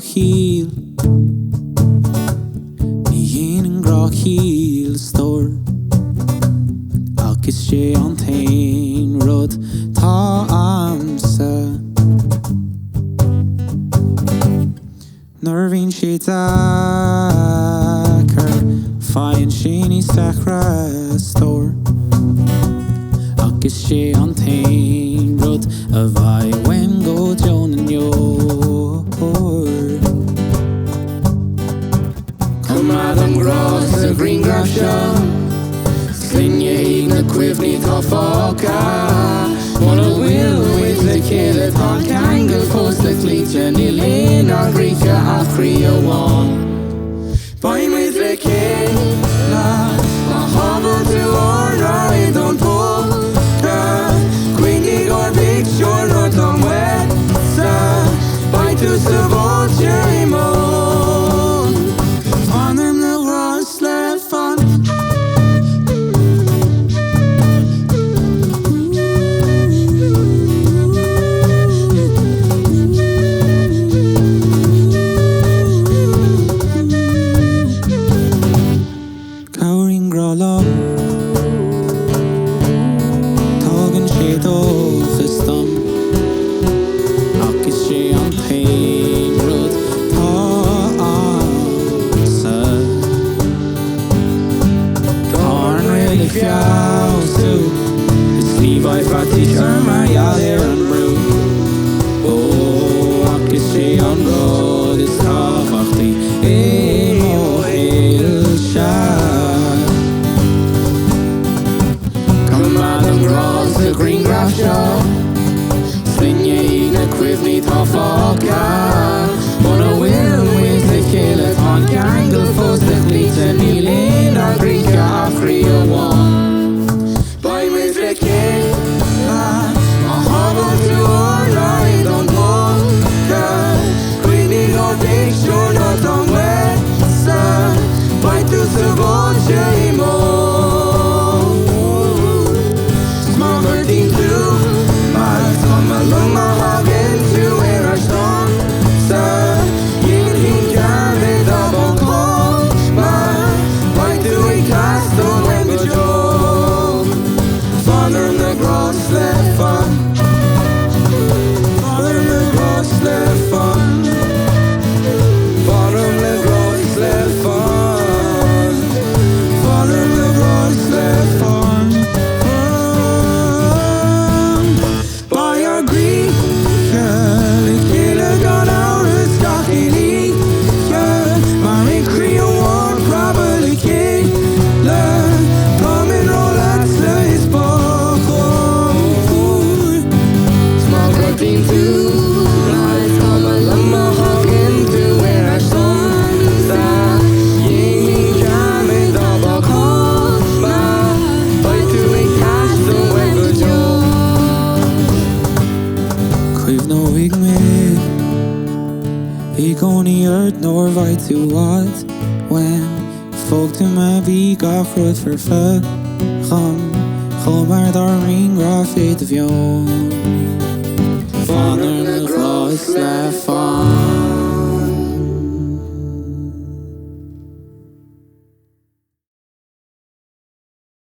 híl ní dhéanann grá híl stóir agus sé an tain rud tá amsa nuair bhíonn sé deacair faigheann sé níos deacra stóir agus sé an tain rud a bhaidh when go deon an ndeor Coimead an gras a ghriangraif seo linne na cuimhní tá fághta Mura bhfuil with the ciall tá ceangal fós le clíte ní linne ar ghrícha a Príomh Bhíonn with the ciall má habhar tú Amhránaí don tóga cuimhní or picture nó tá mueta bhíonn tú sa bhóide I món Fanarm na gras le fan Cowring grala Tágann sé dóchas dom agus sé an tain rud tá amsa Táin réalaigh fiabhsú is líomhaid fatí mar gheall ar an brú ó agus sé an rud is tábhachtaí mhór se Coimead an gras a ghriangraif seo linne na cuimhní tá fághta Mura bhfuil with the ciall tá ceangal fós le clíte ní linne ar ghrícha a Príomh Bhíonn with the ciall má habhar tú Amhránaí don tóga cuimhní or picture nó tá mueta bhíonn tú sa bhóide I món Smagur dín tú mar tá má luma hagann tú ar ar stán sa dhéanann hín cearmid a bhán cóma bhíonn tú ag cast ó when go job Fanarm na gras le fan Fanarm na gras le fan Fanarm na gras le fan Fanarm na gras le fan By our grief le ciall gan áras gachéí mar in Creohán probably cé le comin rolas le is bachór Smagur dín tú right tá má luma hagann tú ar ar stán sa dhéanann cearmid a bhán cóma bhíonn tú ag cast ó when go job Cuimh nó ag mid Bhí gcónaí ort nóir bhaid tú wad when fógta me bhí gach rud for Faigheann chomar dar ghriangraif bheidh. Fanarm na gras le fan